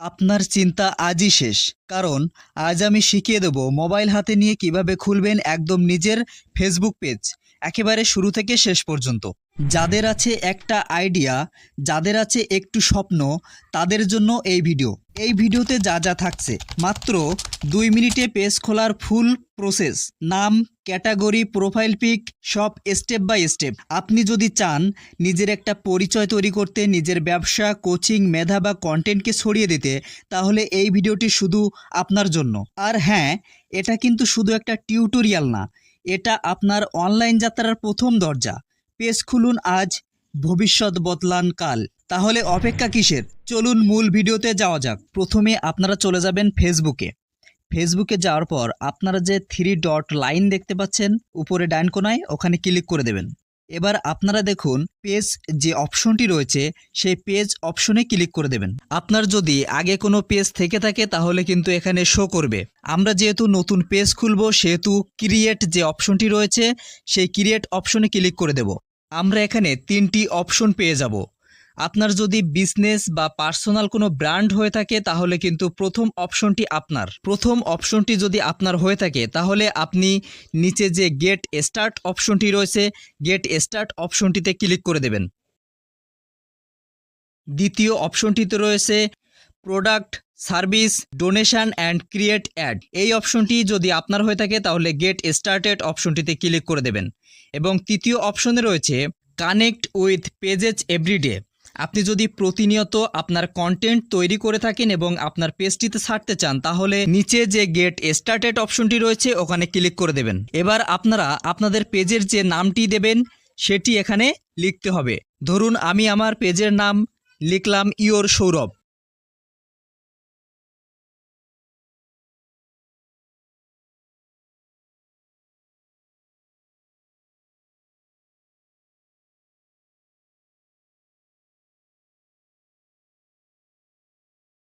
আপনার চিন্তা আজই শেষ, কারণ আজ আমি শিখিয়ে দেব মোবাইল হাতে নিয়ে কিভাবে খুলবেন একদম নিজের ফেসবুক পেজ, একেবারে শুরু থেকে শেষ পর্যন্ত। যাদের আছে একটা আইডিয়া, যাদের আছে একটু স্বপ্ন, তাদের জন্য এই ভিডিও। এই ভিডিওতে যা যা থাকছে, মাত্র 2 মিনিটে পেজ খোলার ফুল প্রসেস, নাম, ক্যাটাগরি, প্রোফাইল পিক, সব স্টেপ বাই স্টেপ। আপনি যদি চান নিজের একটা পরিচয় তৈরি করতে, নিজের ব্যবসা, কোচিং, মেধা বা কন্টেন্টকে ছড়িয়ে দিতে, তাহলে এই ভিডিওটি শুধু আপনার জন্য। আর হ্যাঁ, এটা কিন্তু শুধু একটা টিউটোরিয়াল না, এটা আপনার অনলাইন যাত্রার প্রথম দরজা। পেজ খুলুন আজ, ভবিষ্যৎ বদলান কাল। তাহলে অপেক্ষা কিসের? চলুন মূল ভিডিওতে যাওয়া যাক। প্রথমে আপনারা চলে যাবেন ফেসবুকে। ফেসবুকে যাওয়ার পর আপনারা যে 3 ডট লাইন দেখতে পাচ্ছেন উপরে ডান কোনায়, ওখানে ক্লিক করে দেবেন। এবার আপনারা দেখুন পেজ যে অপশনটি রয়েছে, সেই পেজ অপশনে ক্লিক করে দেবেন। আপনার যদি আগে কোনো পেজ থেকে থাকে তাহলে কিন্তু এখানে শো করবে। আমরা যেহেতু নতুন পেজ খুলব, সেহেতু ক্রিয়েট যে অপশনটি রয়েছে, সেই ক্রিয়েট অপশনে ক্লিক করে দেব। আমরা এখানে 3টি অপশন পেয়ে যাব। আপনার যদি বিজনেস বা পার্সোনাল কোনো ব্র্যান্ড হয়ে থাকে তাহলে কিন্তু প্রথম অপশনটি আপনার। প্রথম অপশনটি যদি আপনার হয়ে থাকে তাহলে আপনি নিচে যে গেট স্টার্ট অপশনটি রয়েছে, গেট স্টার্ট অপশনটিতে ক্লিক করে দেবেন। দ্বিতীয় অপশনটিতে রয়েছে product, service, donation and create add. এই অপশনটি যদি আপনার হয়ে থাকে তাহলে গেট স্টার্টেড অপশনটিতে ক্লিক করে দেবেন। এবং তৃতীয় অপশনে রয়েছে কানেক্ট উইথ পেজেস এভরিডে। আপনি যদি প্রতিনিয়ত আপনার কন্টেন্ট তৈরি করে থাকেন এবং আপনার পেজটিতে ছাড়তে চান, তাহলে নিচে যে গেট স্টার্টেড অপশনটি রয়েছে ওখানে ক্লিক করে দেবেন। এবার আপনারা আপনাদের পেজের যে নামটি দেবেন সেটি এখানে লিখতে হবে। ধরুন আমি আমার পেজের নাম লিখলাম ইওর সৌরভ।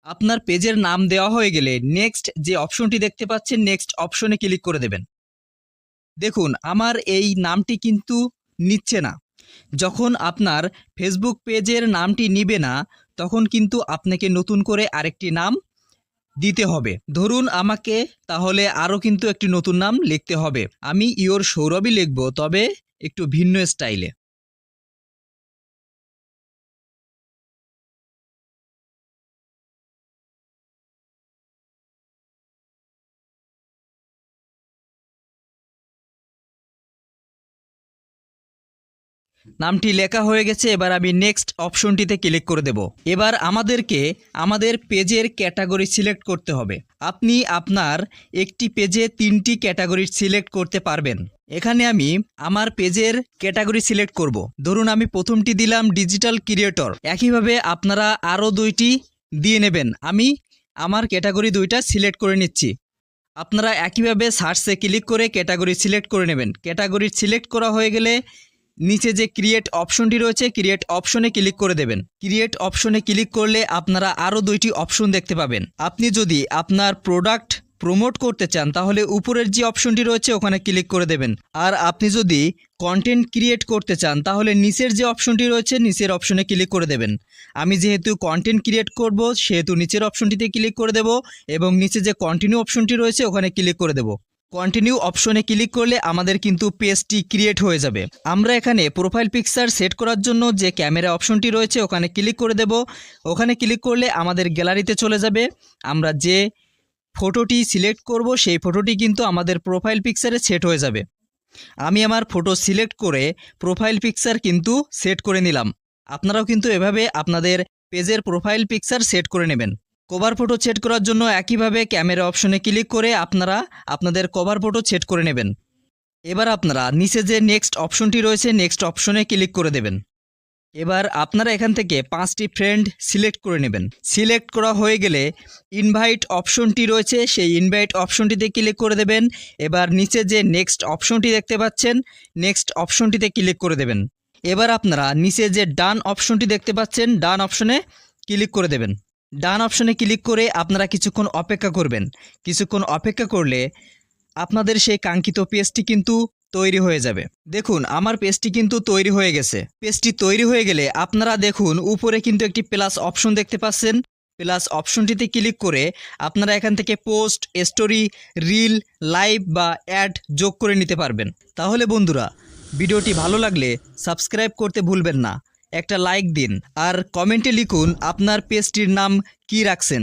আপনার পেজের নাম দেওয়া হয়ে গেলে নেক্সট যে অপশনটি দেখতে পাচ্ছেন, নেক্সট অপশনে ক্লিক করে দেবেন। দেখুন আমার এই নামটি কিন্তু নিচ্ছে না। যখন আপনার ফেসবুক পেজের নামটি নিবে না, তখন কিন্তু আপনাকে নতুন করে আরেকটি নাম দিতে হবে। ধরুন আমাকে তাহলে আরও কিন্তু একটি নতুন নাম লিখতে হবে। আমি ইওর সৌরভই লিখব, তবে একটু ভিন্ন স্টাইলে। নামটি লেখা হয়ে গেছে, এবার আমি নেক্সট অপশনটিতে ক্লিক করে দেব। এবার আমাদেরকে আমাদের পেজের ক্যাটাগরি সিলেক্ট করতে হবে। আপনি আপনার একটি পেজে 3টি ক্যাটাগরি সিলেক্ট করতে পারবেন। এখানে আমি আমার পেজের ক্যাটাগরি সিলেক্ট করব। ধরুন আমি প্রথমটি দিলাম ডিজিটাল ক্রিয়েটর। একইভাবে আপনারা আরও 2টি দিয়ে নেবেন। আমি আমার ক্যাটাগরি 2টা সিলেক্ট করে নিচ্ছি। আপনারা একইভাবে সার্চে ক্লিক করে ক্যাটাগরি সিলেক্ট করে নেবেন। ক্যাটাগরি সিলেক্ট করা হয়ে গেলে নিচে যে ক্রিয়েট অপশনটি রয়েছে, ক্রিয়েট অপশনে ক্লিক করে দেবেন। ক্রিয়েট অপশনে ক্লিক করলে আপনারা আরও 2টি অপশন দেখতে পাবেন। আপনি যদি আপনার প্রোডাক্ট প্রমোট করতে চান তাহলে উপরের যে অপশনটি রয়েছে ওখানে ক্লিক করে দেবেন। আর আপনি যদি কন্টেন্ট ক্রিয়েট করতে চান তাহলে নিচের যে অপশনটি রয়েছে, নিচের অপশনে ক্লিক করে দেবেন। আমি যেহেতু কন্টেন্ট ক্রিয়েট করব, সেহেতু নিচের অপশনটিতে ক্লিক করে দেব এবং নিচে যে কন্টিনিউ অপশনটি রয়েছে ওখানে ক্লিক করে দেব। কন্টিনিউ অপশনে ক্লিক করলে আমাদের কিন্তু পেজটি ক্রিয়েট হয়ে যাবে। আমরা এখানে প্রোফাইল পিকচার সেট করার জন্য যে ক্যামেরা অপশনটি রয়েছে ওখানে ক্লিক করে দেব। ওখানে ক্লিক করলে আমাদের গ্যালারিতে চলে যাবে। আমরা যে ফটোটি সিলেক্ট করব সেই ফটোটি কিন্তু আমাদের প্রোফাইল পিকচারে সেট হয়ে যাবে। আমি আমার ফটো সিলেক্ট করে প্রোফাইল পিকচার কিন্তু সেট করে নিলাম। আপনারাও কিন্তু এভাবে আপনাদের পেজের প্রোফাইল পিকচার সেট করে নেবেন। কভার ফটো সেট করার জন্য একইভাবে ক্যামেরা অপশনে ক্লিক করে আপনারা আপনাদের কভার ফটো সেট করে নেবেন। এবার আপনারা নিচে যে নেক্সট অপশনটি রয়েছে, নেক্সট অপশনে ক্লিক করে দেবেন। এবার আপনারা এখান থেকে 5টি ফ্রেন্ড সিলেক্ট করে নেবেন। সিলেক্ট করা হয়ে গেলে ইনভাইট অপশনটি রয়েছে, সেই ইনভাইট অপশনটিতে ক্লিক করে দেবেন। এবার নিচে যে নেক্সট অপশনটি দেখতে পাচ্ছেন, নেক্সট অপশনটিতে ক্লিক করে দেবেন। এবার আপনারা নিচে যে ডান অপশনটি দেখতে পাচ্ছেন, ডান অপশনে ক্লিক করে দেবেন। ডান অপশনে ক্লিক করে আপনারা কিছুক্ষণ অপেক্ষা করবেন। কিছুক্ষণ অপেক্ষা করলে আপনাদের সেই কাঙ্ক্ষিত পেজটি কিন্তু তৈরি হয়ে যাবে। দেখুন আমার পেজটি কিন্তু তৈরি হয়ে গেছে। পেজটি তৈরি হয়ে গেলে আপনারা দেখুন উপরে কিন্তু একটি প্লাস অপশন দেখতে পাচ্ছেন। প্লাস অপশনটিতে ক্লিক করে আপনারা এখান থেকে পোস্ট, স্টোরি, রিল, লাইভ বা অ্যাড যোগ করে নিতে পারবেন। তাহলে বন্ধুরা, ভিডিওটি ভালো লাগলে সাবস্ক্রাইব করতে ভুলবেন না, একটা লাইক দিন আর কমেন্টে লিখুন আপনার পেজটির নাম কী রাখছেন।